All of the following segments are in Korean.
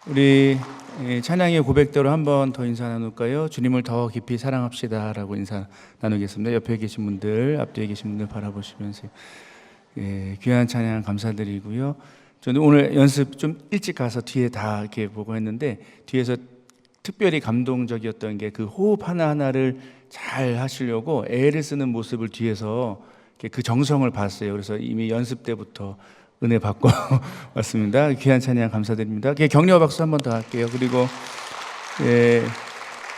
우리 찬양의 고백대로 한 번 더 인사 나눌까요? 주님을 더 깊이 사랑합시다 라고 인사 나누겠습니다. 옆에 계신 분들, 앞뒤에 계신 분들 바라보시면서 귀한 찬양 감사드리고요. 저는 오늘 연습 좀 일찍 가서 뒤에 다 이렇게 보고 했는데, 뒤에서 특별히 감동적이었던 게 그 호흡 하나하나를 잘 하시려고 애를 쓰는 모습을 뒤에서 그 정성을 봤어요. 그래서 이미 연습 때부터 은혜 받고 왔습니다. 귀한 찬양 감사드립니다. 격려 박수 한 번 더 할게요. 그리고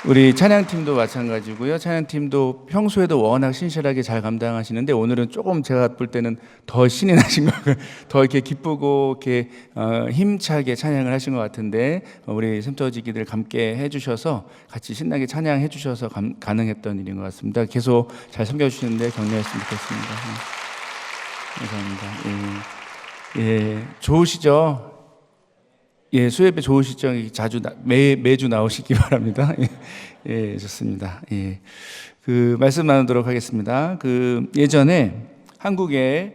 우리 찬양팀도 마찬가지고요. 찬양팀도 평소에도 워낙 신실하게 잘 감당하시는데, 오늘은 조금 제가 볼 때는 더 신이 나신 것 같아요. 더 이렇게 기쁘고 이렇게 힘차게 찬양을 하신 것 같은데, 우리 샘터지기들 함께 해주셔서 같이 신나게 찬양해 주셔서 가능했던 일인 것 같습니다. 계속 잘 섬겨주시는데 격려했으면 좋겠습니다. 감사합니다. 좋으시죠? 수협에 좋으시죠? 자주 매주 나오시기 바랍니다. 좋습니다. 그 말씀 나누도록 하겠습니다. 그 예전에 한국의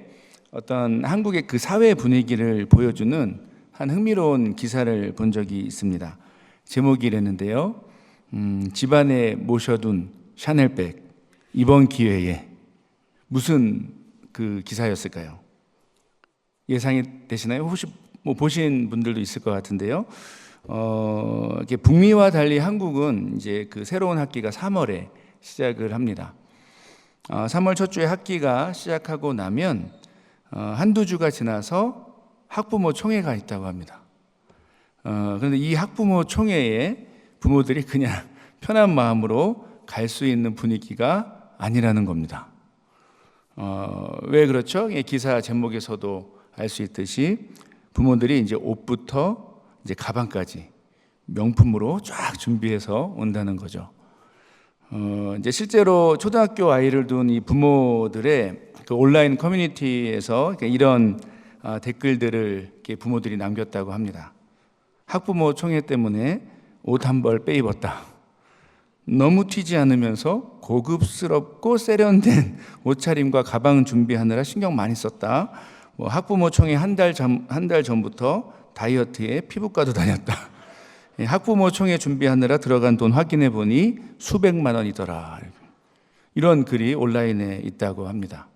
그 사회 분위기를 보여주는 한 흥미로운 기사를 본 적이 있습니다. 제목이 이랬는데요. 집안에 모셔둔 샤넬백, 이번 기회에. 무슨 그 기사였을까요? 예상이 되시나요? 혹시 보신 분들도 있을 것 같은데요. 북미와 달리 한국은 이제 그 새로운 학기가 3월에 시작을 합니다. 3월 첫 주에 학기가 시작하고 나면 한두 주가 지나서 학부모 총회가 있다고 합니다. 그런데 이 학부모 총회에 부모들이 그냥 편한 마음으로 갈 수 있는 분위기가 아니라는 겁니다. 왜 그렇죠? 기사 제목에서도 알 수 있듯이 부모들이 이제 옷부터 이제 가방까지 명품으로 쫙 준비해서 온다는 거죠. 이제 실제로 초등학교 아이를 둔 이 부모들의 그 온라인 커뮤니티에서 이런 댓글들을 이렇게 부모들이 남겼다고 합니다. 학부모 총회 때문에 옷 한 벌 빼입었다. 너무 튀지 않으면서 고급스럽고 세련된 옷차림과 가방 준비하느라 신경 많이 썼다. 학부모 총회 한 달 전부터 다이어트에 피부과도 다녔다. 학부모 총회 준비하느라 들어간 돈 확인해 보니 수백만 원이더라. 이런 글이 온라인에 있다고 합니다.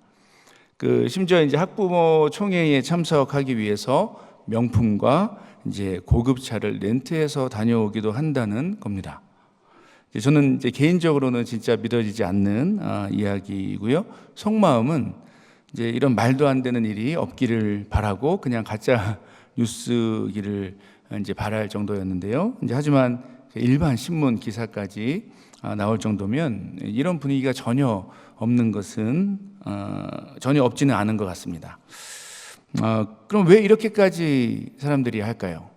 심지어 이제 학부모 총회에 참석하기 위해서 명품과 이제 고급차를 렌트해서 다녀오기도 한다는 겁니다. 저는 이제 개인적으로는 진짜 믿어지지 않는 이야기이고요. 속마음은 이제 이런 말도 안 되는 일이 없기를 바라고 그냥 가짜 뉴스기를 이제 바랄 정도였는데요. 이제 하지만 일반 신문 기사까지 나올 정도면 이런 분위기가 전혀 없는 것은 전혀 없지는 않은 것 같습니다. 그럼 왜 이렇게까지 사람들이 할까요?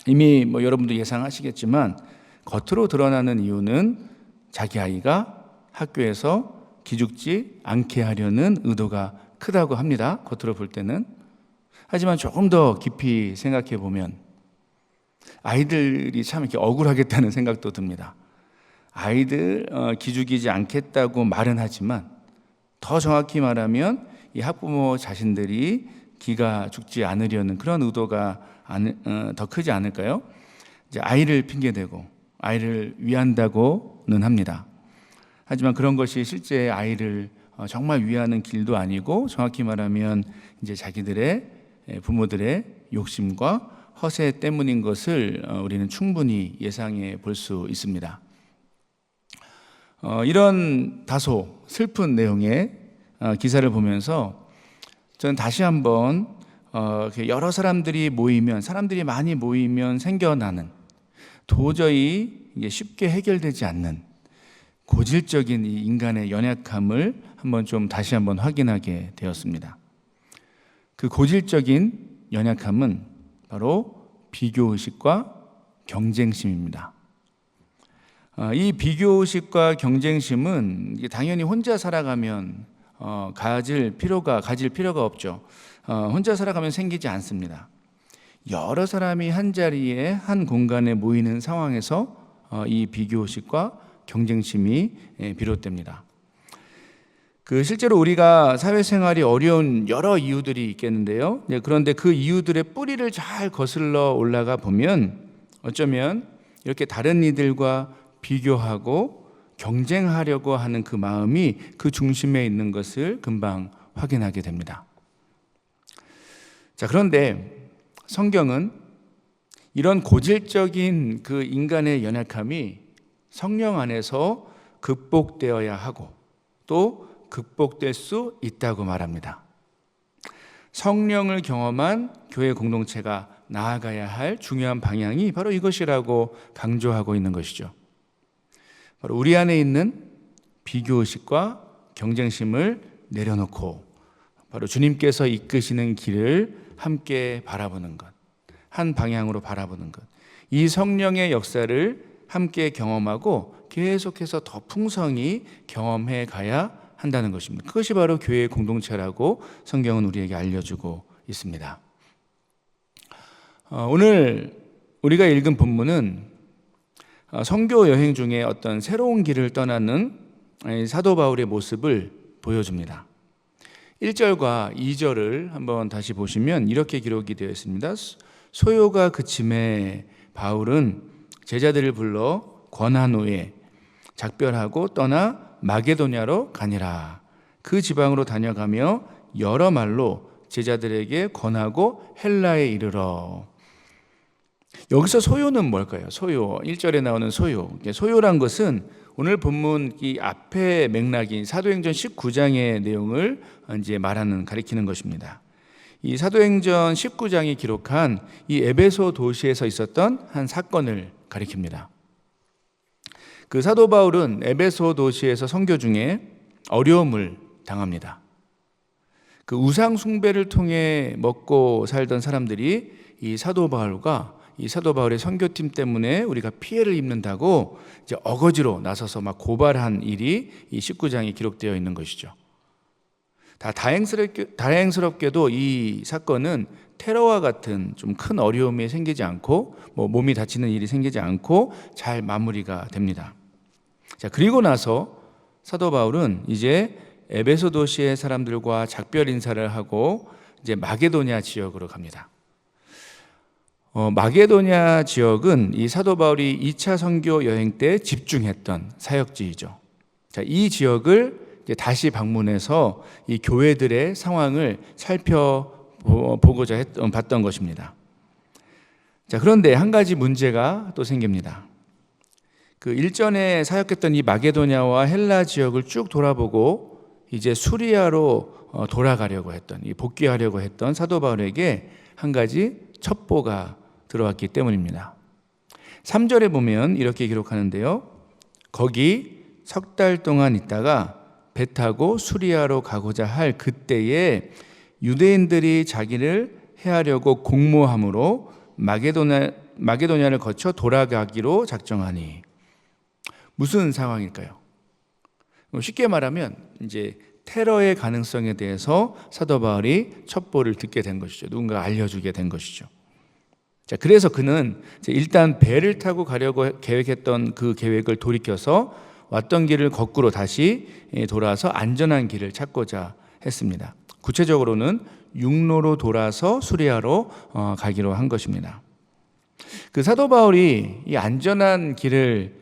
이미 여러분도 예상하시겠지만 겉으로 드러나는 이유는 자기 아이가 학교에서 기죽지 않게 하려는 의도가 크다고 합니다. 겉으로 볼 때는. 하지만 조금 더 깊이 생각해 보면 아이들이 참 이렇게 억울하겠다는 생각도 듭니다. 아이들 기죽이지 않겠다고 말은 하지만 더 정확히 말하면 이 학부모 자신들이 기가 죽지 않으려는 그런 의도가 더 크지 않을까요? 이제 아이를 핑계대고 아이를 위한다고는 합니다. 하지만 그런 것이 실제 아이를 정말 위하는 길도 아니고, 정확히 말하면 이제 자기들의 부모들의 욕심과 허세 때문인 것을 우리는 충분히 예상해 볼 수 있습니다. 이런 다소 슬픈 내용의 기사를 보면서 저는 다시 한번 여러 사람들이 많이 모이면 생겨나는, 도저히 쉽게 해결되지 않는 고질적인 이 인간의 연약함을 다시 한번 확인하게 되었습니다. 그 고질적인 연약함은 바로 비교의식과 경쟁심입니다. 이 비교의식과 경쟁심은 당연히 혼자 살아가면 가질 필요가 없죠. 혼자 살아가면 생기지 않습니다. 여러 사람이 한 자리에 한 공간에 모이는 상황에서 이 비교의식과 경쟁심이 비롯됩니다. 실제로 우리가 사회생활이 어려운 여러 이유들이 있겠는데요. 그런데 그 이유들의 뿌리를 잘 거슬러 올라가 보면 어쩌면 이렇게 다른 이들과 비교하고 경쟁하려고 하는 그 마음이 그 중심에 있는 것을 금방 확인하게 됩니다. 자, 그런데 성경은 이런 고질적인 그 인간의 연약함이 성령 안에서 극복되어야 하고 또 극복될 수 있다고 말합니다. 성령을 경험한 교회 공동체가 나아가야 할 중요한 방향이 바로 이것이라고 강조하고 있는 것이죠. 바로 우리 안에 있는 비교의식과 경쟁심을 내려놓고 바로 주님께서 이끄시는 길을 함께 바라보는 것, 한 방향으로 바라보는 것, 이 성령의 역사를 함께 경험하고 계속해서 더 풍성히 경험해 가야 한다는 것입니다. 그것이 바로 교회의 공동체라고 성경은 우리에게 알려주고 있습니다. 오늘 우리가 읽은 본문은 선교 여행 중에 어떤 새로운 길을 떠나는 사도 바울의 모습을 보여줍니다. 1절과 2절을 한번 다시 보시면 이렇게 기록이 되어 있습니다. 소요가 그침에 바울은 제자들을 불러 권한 후에 작별하고 떠나 마게도냐로 가니라. 그 지방으로 다녀가며 여러 말로 제자들에게 권하고 헬라에 이르러. 여기서 소요는 뭘까요? 소요, 1절에 나오는 소요. 소요란 것은 오늘 본문 이 앞에 맥락인 사도행전 19장의 내용을 이제 가리키는 것입니다. 이 사도행전 19장이 기록한 이 에베소 도시에서 있었던 한 사건을 가리킵니다. 그 사도 바울은 에베소 도시에서 선교 중에 어려움을 당합니다. 그 우상 숭배를 통해 먹고 살던 사람들이 이 사도 바울과 이 사도 바울의 선교팀 때문에 우리가 피해를 입는다고 이제 어거지로 나서서 막 고발한 일이 이 19장에 기록되어 있는 것이죠. 다행스럽게도 이 사건은 테러와 같은 좀 큰 어려움이 생기지 않고 몸이 다치는 일이 생기지 않고 잘 마무리가 됩니다. 자, 그리고 나서 사도 바울은 이제 에베소 도시의 사람들과 작별 인사를 하고 이제 마게도냐 지역으로 갑니다. 마게도냐 지역은 이 사도 바울이 2차 선교 여행 때 집중했던 사역지이죠. 자, 이 지역을 이제 다시 방문해서 이 교회들의 상황을 살펴보고자 봤던 것입니다. 자, 그런데 한 가지 문제가 또 생깁니다. 그 일전에 사역했던 이 마게도냐와 헬라 지역을 쭉 돌아보고 이제 수리아로 돌아가려고 했던, 복귀하려고 했던 사도 바울에게 한 가지 첩보가 들어왔기 때문입니다. 3절에 보면 이렇게 기록하는데요. 거기 석 달 동안 있다가 배 타고 수리아로 가고자 할 그때에 유대인들이 자기를 해하려고 공모함으로 마게도냐를 거쳐 돌아가기로 작정하니. 무슨 상황일까요? 쉽게 말하면 이제 테러의 가능성에 대해서 사도 바울이 첩보를 듣게 된 것이죠. 누군가 알려주게 된 것이죠. 자, 그래서 그는 일단 배를 타고 가려고 계획했던 그 계획을 돌이켜서 왔던 길을 거꾸로 다시 돌아서 안전한 길을 찾고자 했습니다. 구체적으로는 육로로 돌아서 수리아로 가기로 한 것입니다. 그 사도 바울이 이 안전한 길을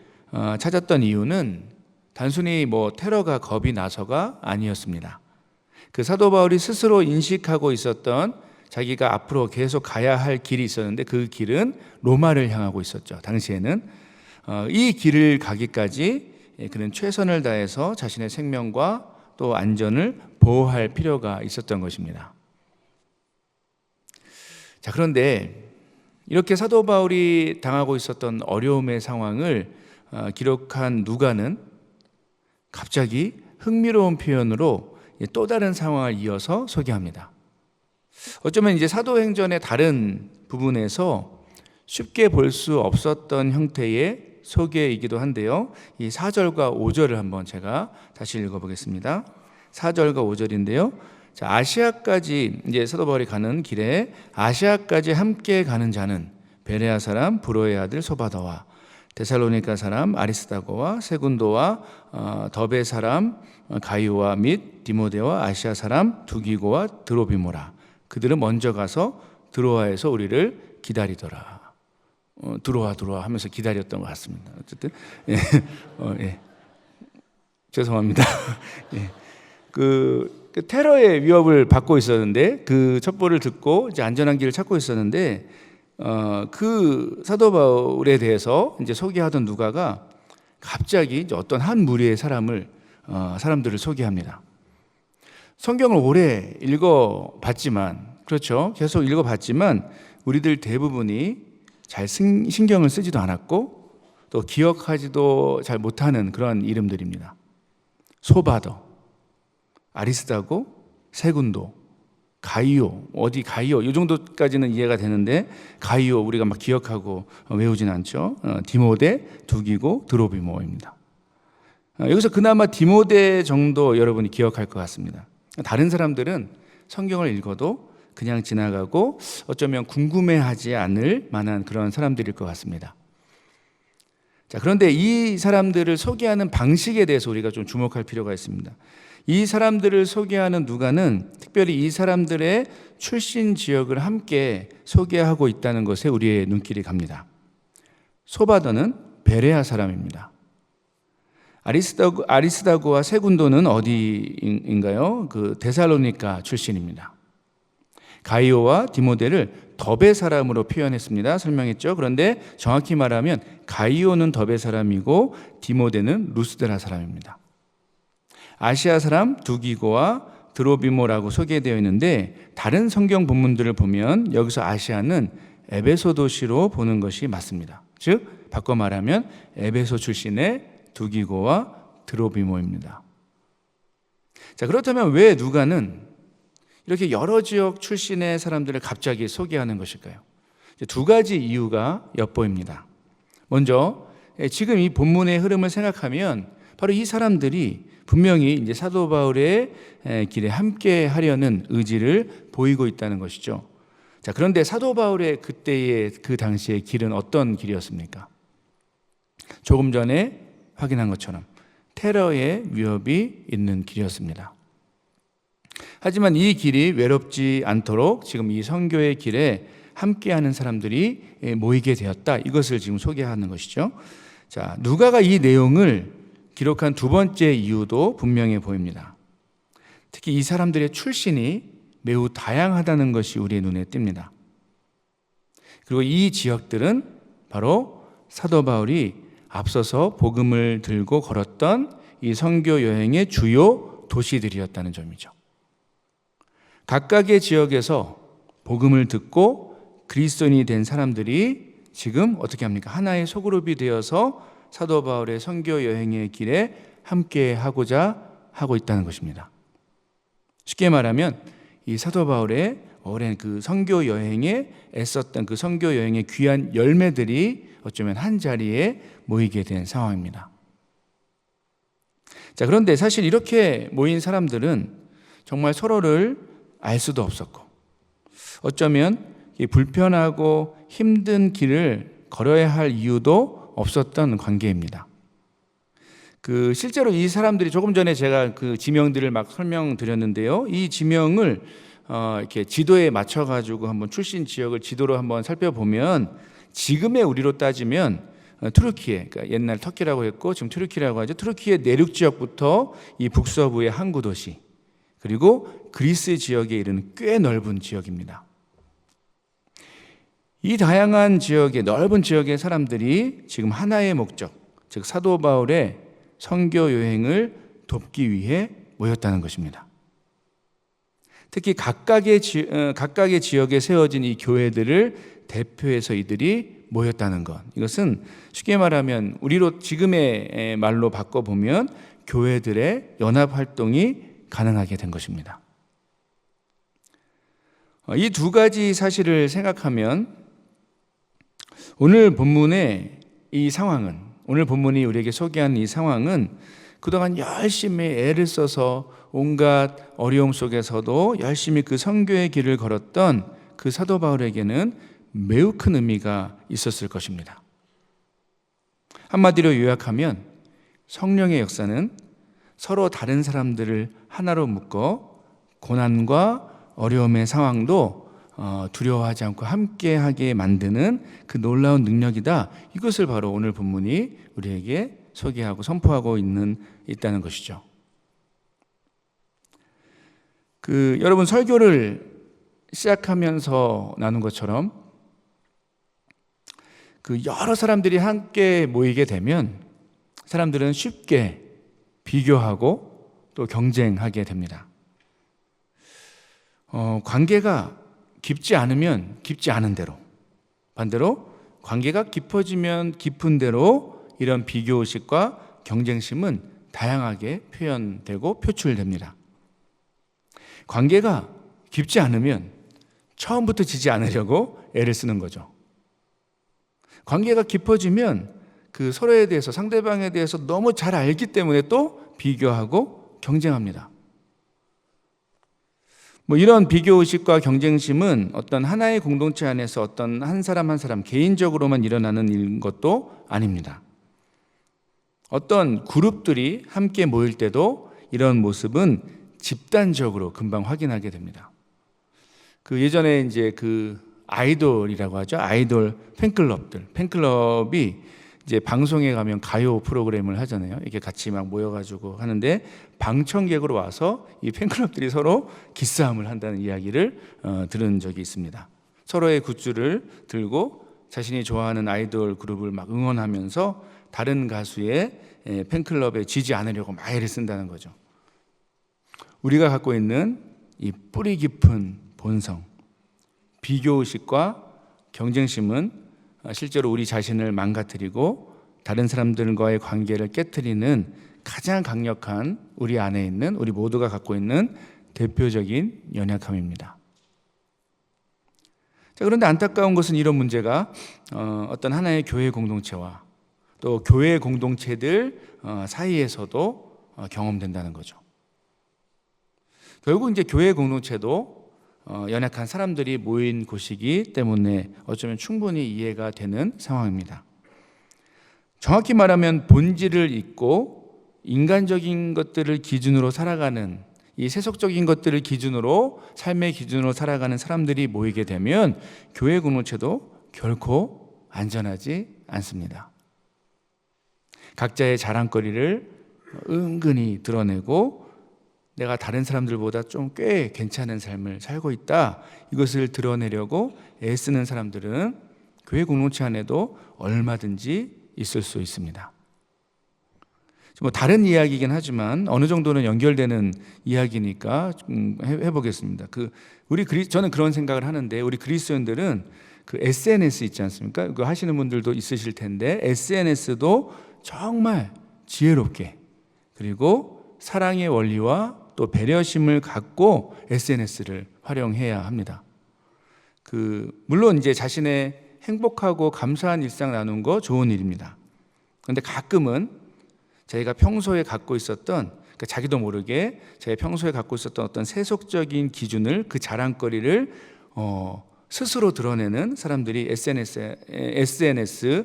찾았던 이유는 단순히 테러가 겁이 나서가 아니었습니다. 그 사도 바울이 스스로 인식하고 있었던 자기가 앞으로 계속 가야 할 길이 있었는데 그 길은 로마를 향하고 있었죠. 당시에는 이 길을 가기까지 그는 최선을 다해서 자신의 생명과 또 안전을 보호할 필요가 있었던 것입니다. 자, 그런데 이렇게 사도 바울이 당하고 있었던 어려움의 상황을 기록한 누가는 갑자기 흥미로운 표현으로 또 다른 상황을 이어서 소개합니다. 어쩌면 이제 사도행전의 다른 부분에서 쉽게 볼 수 없었던 형태의 소개이기도 한데요. 이 4절과 5절을 한번 제가 다시 읽어보겠습니다. 4절과 5절인데요. 자, 아시아까지 이제 사도 바울이 가는 길에 아시아까지 함께 가는 자는 베레아 사람 브로의 아들 소바더와 데살로니가 사람 아리스다고와 세군도와 더베 사람 가이오와 및 디모데와 아시아 사람 두기고와 드로비모라. 그들은 먼저 가서 드로아에서 우리를 기다리더라. 들어와 하면서 기다렸던 것 같습니다. 어쨌든 예. 죄송합니다. 예. 그 테러의 위협을 받고 있었는데 그 첩보를 듣고 이제 안전한 길을 찾고 있었는데 그 사도 바울에 대해서 이제 소개하던 누가가 갑자기 이제 어떤 한 무리의 사람들을 소개합니다. 성경을 오래 읽어봤지만, 그렇죠? 계속 읽어봤지만 우리들 대부분이 잘 신경을 쓰지도 않았고 또 기억하지도 잘 못하는 그런 이름들입니다. 소바더, 아리스다고, 세군도, 가이오, 어디 가이오 이 정도까지는 이해가 되는데 가이오 우리가 막 기억하고 외우진 않죠. 디모데, 두기고, 드로비모입니다. 여기서 그나마 디모데 정도 여러분이 기억할 것 같습니다. 다른 사람들은 성경을 읽어도 그냥 지나가고 어쩌면 궁금해하지 않을 만한 그런 사람들일 것 같습니다. 자, 그런데 이 사람들을 소개하는 방식에 대해서 우리가 좀 주목할 필요가 있습니다. 이 사람들을 소개하는 누가는 특별히 이 사람들의 출신 지역을 함께 소개하고 있다는 것에 우리의 눈길이 갑니다. 소바더는 베레아 사람입니다. 아리스다고와 세군도는 어디인가요? 그 데살로니가 출신입니다. 가이오와 디모데를 더베 사람으로 표현했습니다. 설명했죠. 그런데 정확히 말하면 가이오는 더베 사람이고 디모데는 루스드라 사람입니다. 아시아 사람 두기고와 드로비모라고 소개되어 있는데 다른 성경 본문들을 보면 여기서 아시아는 에베소 도시로 보는 것이 맞습니다. 즉 바꿔 말하면 에베소 출신의 두기고와 드로비모입니다. 자, 그렇다면 왜 누가는 이렇게 여러 지역 출신의 사람들을 갑자기 소개하는 것일까요? 두 가지 이유가 엿보입니다. 먼저 지금 이 본문의 흐름을 생각하면 바로 이 사람들이 분명히 이제 사도 바울의 길에 함께 하려는 의지를 보이고 있다는 것이죠. 자, 그런데 사도 바울의 그때의 그 당시의 길은 어떤 길이었습니까? 조금 전에 확인한 것처럼 테러의 위협이 있는 길이었습니다. 하지만 이 길이 외롭지 않도록 지금 이 선교의 길에 함께하는 사람들이 모이게 되었다. 이것을 지금 소개하는 것이죠. 자, 누가가 이 내용을 기록한 두 번째 이유도 분명해 보입니다. 특히 이 사람들의 출신이 매우 다양하다는 것이 우리의 눈에 띕니다. 그리고 이 지역들은 바로 사도 바울이 앞서서 복음을 들고 걸었던 이 선교 여행의 주요 도시들이었다는 점이죠. 각각의 지역에서 복음을 듣고 그리스도인이 된 사람들이 지금 어떻게 합니까? 하나의 소그룹이 되어서 사도 바울의 선교 여행의 길에 함께 하고자 하고 있다는 것입니다. 쉽게 말하면 이 사도 바울의 오랜 그 선교 여행에 애썼던 그 선교 여행의 귀한 열매들이 어쩌면 한 자리에 모이게 된 상황입니다. 자, 그런데 사실 이렇게 모인 사람들은 정말 서로를 알 수도 없었고 어쩌면 불편하고 힘든 길을 걸어야 할 이유도 없었던 관계입니다. 실제로 이 사람들이 조금 전에 제가 그 지명들을 막 설명드렸는데요. 이 지명을 이렇게 지도에 맞춰가지고 한번 출신 지역을 지도로 한번 살펴보면 지금의 우리로 따지면 투르키에, 그러니까 옛날 터키라고 했고 지금 투르키라고 하죠. 투르키의 내륙 지역부터 이 북서부의 항구 도시 그리고 그리스 지역에 이르는 꽤 넓은 지역입니다. 이 다양한 지역의 넓은 지역의 사람들이 지금 하나의 목적, 즉 사도 바울의 선교 여행을 돕기 위해 모였다는 것입니다. 특히 각각의 지역에 세워진 이 교회들을 대표해서 이들이 모였다는 것. 이것은 쉽게 말하면 우리로 지금의 말로 바꿔보면 교회들의 연합 활동이 가능하게 된 것입니다. 이 두 가지 사실을 생각하면 오늘 본문의 이 상황은, 오늘 본문이 우리에게 소개하는 이 상황은 그동안 열심히 애를 써서 온갖 어려움 속에서도 열심히 그 선교의 길을 걸었던 그 사도 바울에게는 매우 큰 의미가 있었을 것입니다. 한마디로 요약하면 성령의 역사는 서로 다른 사람들을 하나로 묶어 고난과 어려움의 상황도 두려워하지 않고 함께하게 만드는 그 놀라운 능력이다. 이것을 바로 오늘 본문이 우리에게 소개하고 선포하고 있다는 것이죠. 여러분 설교를 시작하면서 나눈 것처럼 여러 사람들이 함께 모이게 되면 사람들은 쉽게 비교하고 또 경쟁하게 됩니다. 관계가 깊지 않으면 깊지 않은 대로, 반대로 관계가 깊어지면 깊은 대로 이런 비교의식과 경쟁심은 다양하게 표현되고 표출됩니다. 관계가 깊지 않으면 처음부터 지지 않으려고 애를 쓰는 거죠. 관계가 깊어지면 서로에 대해서, 상대방에 대해서 너무 잘 알기 때문에 또 비교하고 경쟁합니다. 이런 비교의식과 경쟁심은 어떤 하나의 공동체 안에서 어떤 한 사람 한 사람 개인적으로만 일어나는 것도 아닙니다. 어떤 그룹들이 함께 모일 때도 이런 모습은 집단적으로 금방 확인하게 됩니다. 예전에 이제 아이돌이라고 하죠. 아이돌 팬클럽이 이제 방송에 가면 가요 프로그램을 하잖아요. 이렇게 같이 막 모여가지고 하는데 방청객으로 와서 이 팬클럽들이 서로 기싸움을 한다는 이야기를 들은 적이 있습니다. 서로의 굿즈를 들고 자신이 좋아하는 아이돌 그룹을 막 응원하면서 다른 가수의 팬클럽에 지지 않으려고 막 애를 쓴다는 거죠. 우리가 갖고 있는 이 뿌리 깊은 본성, 비교의식과 경쟁심은 실제로 우리 자신을 망가뜨리고 다른 사람들과의 관계를 깨트리는 가장 강력한 우리 안에 있는, 우리 모두가 갖고 있는 대표적인 연약함입니다. 그런데 안타까운 것은 이런 문제가 어떤 하나의 교회 공동체와 또 교회 공동체들 사이에서도 경험된다는 거죠. 결국 이제 교회 공동체도 연약한 사람들이 모인 곳이기 때문에 어쩌면 충분히 이해가 되는 상황입니다. 정확히 말하면 본질을 잊고 인간적인 것들을 기준으로 살아가는, 이 세속적인 것들을 기준으로, 삶의 기준으로 살아가는 사람들이 모이게 되면 교회 공동체도 결코 안전하지 않습니다. 각자의 자랑거리를 은근히 드러내고 내가 다른 사람들보다 좀 꽤 괜찮은 삶을 살고 있다, 이것을 드러내려고 애쓰는 사람들은 교회 공동체 안에도 얼마든지 있을 수 있습니다. 다른 이야기이긴 하지만 어느 정도는 연결되는 이야기니까 해보겠습니다. 저는 그런 생각을 하는데, 우리 그리스도인들은 SNS 있지 않습니까? 그거 하시는 분들도 있으실 텐데, SNS도 정말 지혜롭게, 그리고 사랑의 원리와 또 배려심을 갖고 SNS를 활용해야 합니다. 물론 이제 자신의 행복하고 감사한 일상 나누는 거 좋은 일입니다. 그런데 가끔은 자기가 평소에 갖고 있었던, 자기도 모르게 자기가 평소에 갖고 있었던 어떤 세속적인 기준을, 그 자랑거리를 스스로 드러내는 사람들이 SNS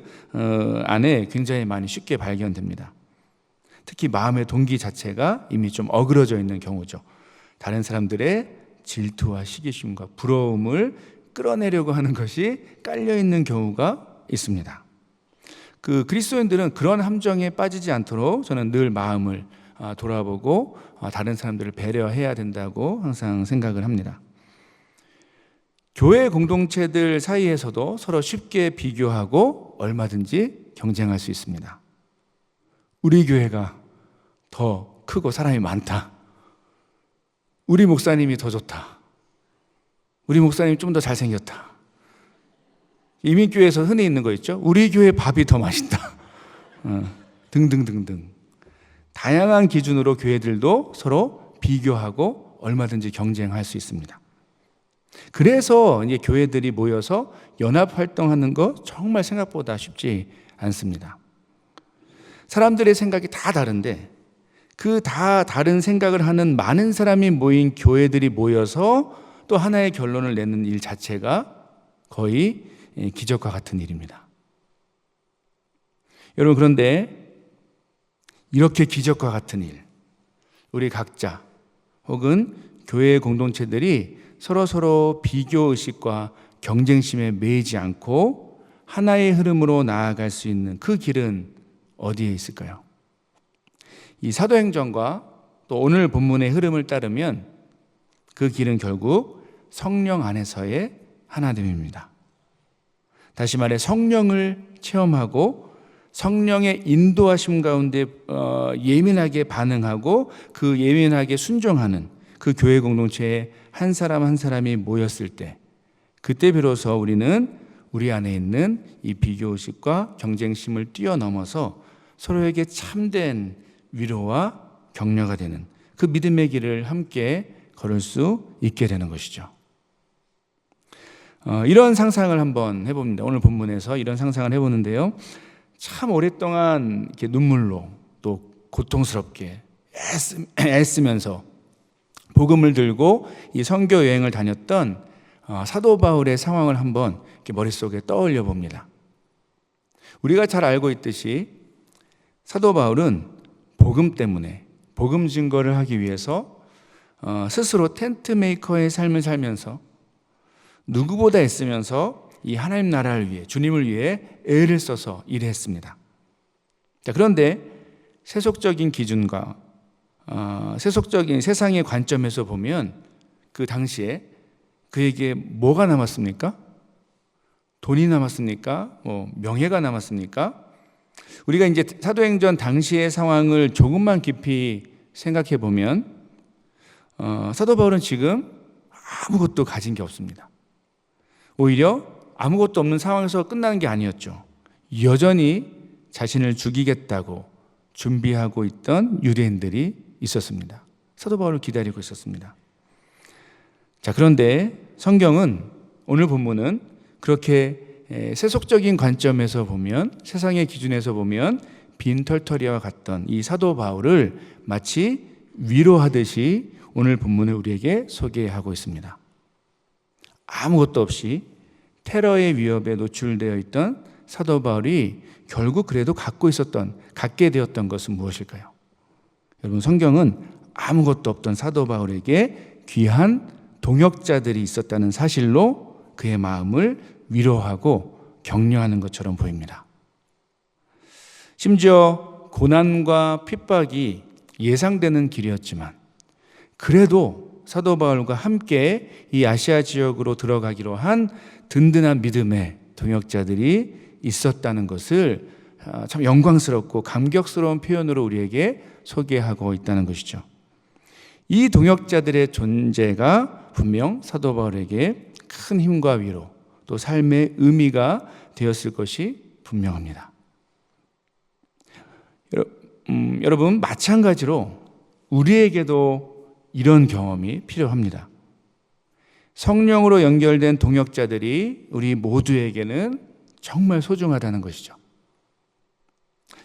안에 굉장히 많이 쉽게 발견됩니다. 특히 마음의 동기 자체가 이미 좀 어그러져 있는 경우죠. 다른 사람들의 질투와 시기심과 부러움을 끌어내려고 하는 것이 깔려 있는 경우가 있습니다. 그리스도인들은 그런 함정에 빠지지 않도록 저는 늘 마음을 돌아보고 다른 사람들을 배려해야 된다고 항상 생각을 합니다. 교회 공동체들 사이에서도 서로 쉽게 비교하고 얼마든지 경쟁할 수 있습니다. 우리 교회가 더 크고 사람이 많다. 우리 목사님이 더 좋다. 우리 목사님이 좀 더 잘생겼다. 이민교회에서 흔히 있는 거 있죠. 우리 교회 밥이 더 맛있다. 등등등등. 다양한 기준으로 교회들도 서로 비교하고 얼마든지 경쟁할 수 있습니다. 그래서 이제 교회들이 모여서 연합 활동하는 거 정말 생각보다 쉽지 않습니다. 사람들의 생각이 다 다른데 다 다른 생각을 하는 많은 사람이 모인 교회들이 모여서 또 하나의 결론을 내는 일 자체가 거의 기적과 같은 일입니다. 여러분, 그런데 이렇게 기적과 같은 일, 우리 각자 혹은 교회 공동체들이 서로 비교의식과 경쟁심에 매이지 않고 하나의 흐름으로 나아갈 수 있는 그 길은 어디에 있을까요? 이 사도행전과 또 오늘 본문의 흐름을 따르면 그 길은 결국 성령 안에서의 하나됨입니다. 다시 말해 성령을 체험하고 성령의 인도하심 가운데 예민하게 반응하고 그 예민하게 순종하는 그 교회 공동체에 한 사람 한 사람이 모였을 때, 그때 비로소 우리는 우리 안에 있는 이 비교의식과 경쟁심을 뛰어넘어서 서로에게 참된 위로와 격려가 되는 그 믿음의 길을 함께 걸을 수 있게 되는 것이죠. 이런 상상을 한번 해봅니다. 오늘 본문에서 이런 상상을 해보는데요. 참 오랫동안 이렇게 눈물로 또 고통스럽게 애쓰면서 복음을 들고 이 선교 여행을 다녔던 사도 바울의 상황을 한번 이렇게 머릿속에 떠올려 봅니다. 우리가 잘 알고 있듯이 사도 바울은 복음 때문에 복음 증거를 하기 위해서 스스로 텐트 메이커의 삶을 살면서 누구보다 애쓰면서 이 하나님 나라를 위해, 주님을 위해 애를 써서 일했습니다. 그런데 세속적인 기준과 세속적인 세상의 관점에서 보면 그 당시에 그에게 뭐가 남았습니까? 돈이 남았습니까? 명예가 남았습니까? 우리가 이제 사도행전 당시의 상황을 조금만 깊이 생각해 보면 사도 바울은 지금 아무것도 가진 게 없습니다. 오히려 아무것도 없는 상황에서 끝나는 게 아니었죠. 여전히 자신을 죽이겠다고 준비하고 있던 유대인들이 있었습니다. 사도 바울을 기다리고 있었습니다. 자, 그런데 성경은, 오늘 본문은 그렇게 세속적인 관점에서 보면, 세상의 기준에서 보면 빈털터리와 같던 이 사도 바울을 마치 위로하듯이 오늘 본문을 우리에게 소개하고 있습니다. 아무것도 없이 테러의 위협에 노출되어 있던 사도 바울이 결국 그래도 갖게 되었던 것은 무엇일까요? 여러분, 성경은 아무것도 없던 사도 바울에게 귀한 동역자들이 있었다는 사실로 그의 마음을 위로하고 격려하는 것처럼 보입니다. 심지어 고난과 핍박이 예상되는 길이었지만 그래도 사도 바울과 함께 이 아시아 지역으로 들어가기로 한 든든한 믿음의 동역자들이 있었다는 것을 참 영광스럽고 감격스러운 표현으로 우리에게 소개하고 있다는 것이죠. 이 동역자들의 존재가 분명 사도 바울에게 큰 힘과 위로, 또 삶의 의미가 되었을 것이 분명합니다. 여러분, 마찬가지로 우리에게도 이런 경험이 필요합니다. 성령으로 연결된 동역자들이 우리 모두에게는 정말 소중하다는 것이죠.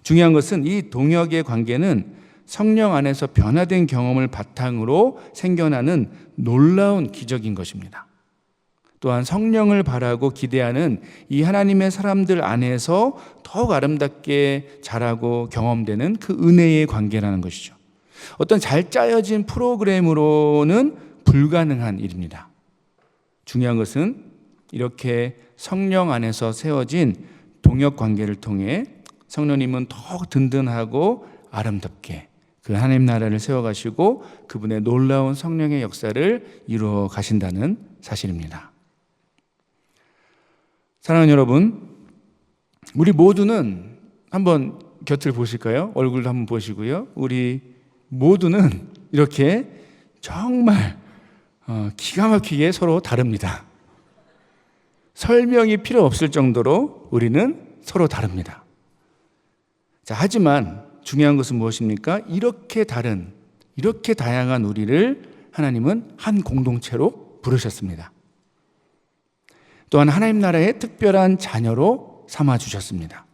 중요한 것은 이 동역의 관계는 성령 안에서 변화된 경험을 바탕으로 생겨나는 놀라운 기적인 것입니다. 또한 성령을 바라고 기대하는 이 하나님의 사람들 안에서 더욱 아름답게 자라고 경험되는 그 은혜의 관계라는 것이죠. 어떤 잘 짜여진 프로그램으로는 불가능한 일입니다. 중요한 것은 이렇게 성령 안에서 세워진 동역 관계를 통해 성령님은 더욱 든든하고 아름답게 그 하나님 나라를 세워가시고 그분의 놀라운 성령의 역사를 이루어 가신다는 사실입니다. 사랑하는 여러분, 우리 모두는 한번 곁을 보실까요? 얼굴도 한번 보시고요. 우리 모두는 이렇게 정말 기가 막히게 서로 다릅니다. 설명이 필요 없을 정도로 우리는 서로 다릅니다. 자, 하지만 중요한 것은 무엇입니까? 이렇게 다양한 우리를 하나님은 한 공동체로 부르셨습니다. 또한 하나님 나라의 특별한 자녀로 삼아주셨습니다.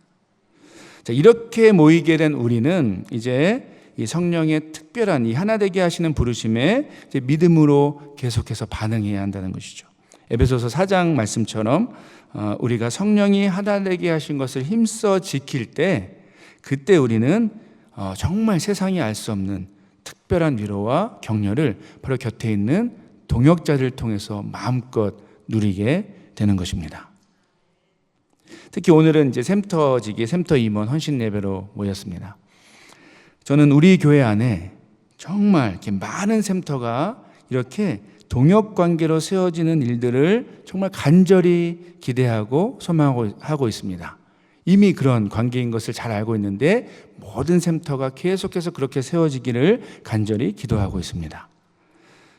자, 이렇게 모이게 된 우리는 이제 이 성령의 특별한 이 하나 되게 하시는 부르심에 이제 믿음으로 계속해서 반응해야 한다는 것이죠. 에베소서 4장 말씀처럼 우리가 성령이 하나 되게 하신 것을 힘써 지킬 때 그때 우리는 정말 세상이 알 수 없는 특별한 위로와 격려를 바로 곁에 있는 동역자를 통해서 마음껏 누리게 되는 것입니다. 특히 오늘은 이제 샘터지기 샘터 임원 헌신 예배로 모였습니다. 저는 우리 교회 안에 정말 이렇게 많은 샘터가 이렇게 동역 관계로 세워지는 일들을 정말 간절히 기대하고 소망하고 있습니다. 이미 그런 관계인 것을 잘 알고 있는데 모든 샘터가 계속해서 그렇게 세워지기를 간절히 기도하고 있습니다.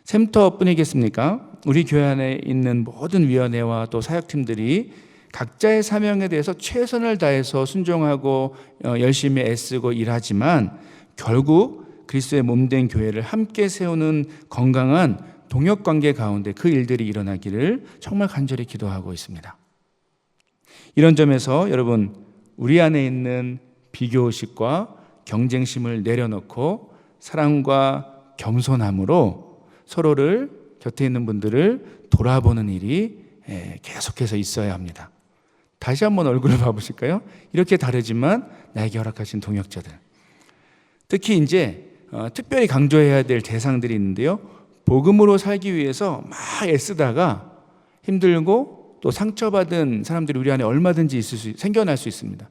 샘터뿐이겠습니까? 우리 교회 안에 있는 모든 위원회와 또 사역팀들이 각자의 사명에 대해서 최선을 다해서 순종하고 열심히 애쓰고 일하지만 결국 그리스도의 몸된 교회를 함께 세우는 건강한 동역관계 가운데 그 일들이 일어나기를 정말 간절히 기도하고 있습니다. 이런 점에서 여러분, 우리 안에 있는 비교의식과 경쟁심을 내려놓고 사랑과 겸손함으로 서로를 곁에 있는 분들을 돌아보는 일이 계속해서 있어야 합니다. 다시 한번 얼굴을 봐보실까요? 이렇게 다르지만 나에게 허락하신 동역자들. 특히 이제 특별히 강조해야 될 대상들이 있는데요. 복음으로 살기 위해서 막 애쓰다가 힘들고 또 상처받은 사람들이 우리 안에 얼마든지 생겨날 수 있습니다.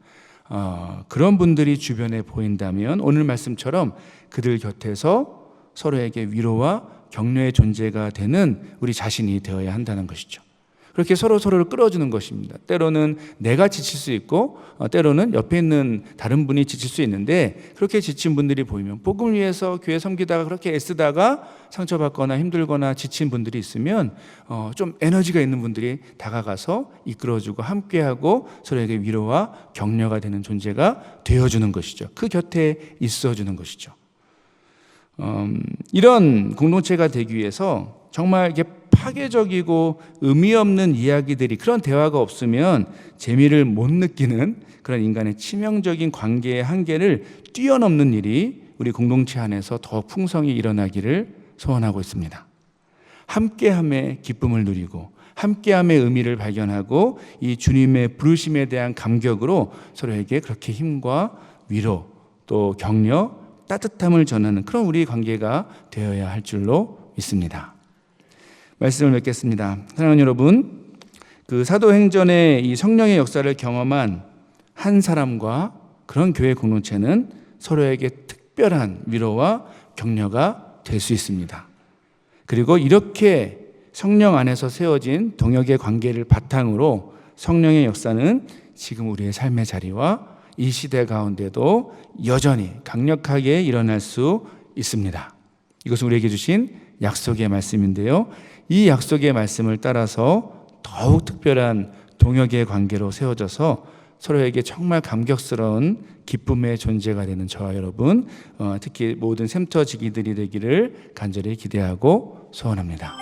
그런 분들이 주변에 보인다면 오늘 말씀처럼 그들 곁에서 서로에게 위로와 격려의 존재가 되는 우리 자신이 되어야 한다는 것이죠. 그렇게 서로를 끌어주는 것입니다. 때로는 내가 지칠 수 있고 때로는 옆에 있는 다른 분이 지칠 수 있는데 그렇게 지친 분들이 보이면 복음을 위해서 교회 섬기다가 그렇게 애쓰다가 상처받거나 힘들거나 지친 분들이 있으면 좀 에너지가 있는 분들이 다가가서 이끌어주고 함께하고 서로에게 위로와 격려가 되는 존재가 되어주는 것이죠. 그 곁에 있어주는 것이죠. 이런 공동체가 되기 위해서 정말 이게 파괴적이고 의미 없는 이야기들이, 그런 대화가 없으면 재미를 못 느끼는 그런 인간의 치명적인 관계의 한계를 뛰어넘는 일이 우리 공동체 안에서 더 풍성히 일어나기를 소원하고 있습니다. 함께함의 기쁨을 누리고 함께함의 의미를 발견하고 이 주님의 부르심에 대한 감격으로 서로에게 그렇게 힘과 위로 또 격려, 따뜻함을 전하는 그런 우리 관계가 되어야 할 줄로 믿습니다. 말씀을 맺겠습니다. 사랑하는 여러분, 그 사도행전의 이 성령의 역사를 경험한 한 사람과 그런 교회 공동체는 서로에게 특별한 위로와 격려가 될 수 있습니다. 그리고 이렇게 성령 안에서 세워진 동역의 관계를 바탕으로 성령의 역사는 지금 우리의 삶의 자리와 이 시대 가운데도 여전히 강력하게 일어날 수 있습니다. 이것은 우리에게 주신 약속의 말씀인데요. 이 약속의 말씀을 따라서 더욱 특별한 동역의 관계로 세워져서 서로에게 정말 감격스러운 기쁨의 존재가 되는 저와 여러분, 특히 모든 샘터지기들이 되기를 간절히 기대하고 소원합니다.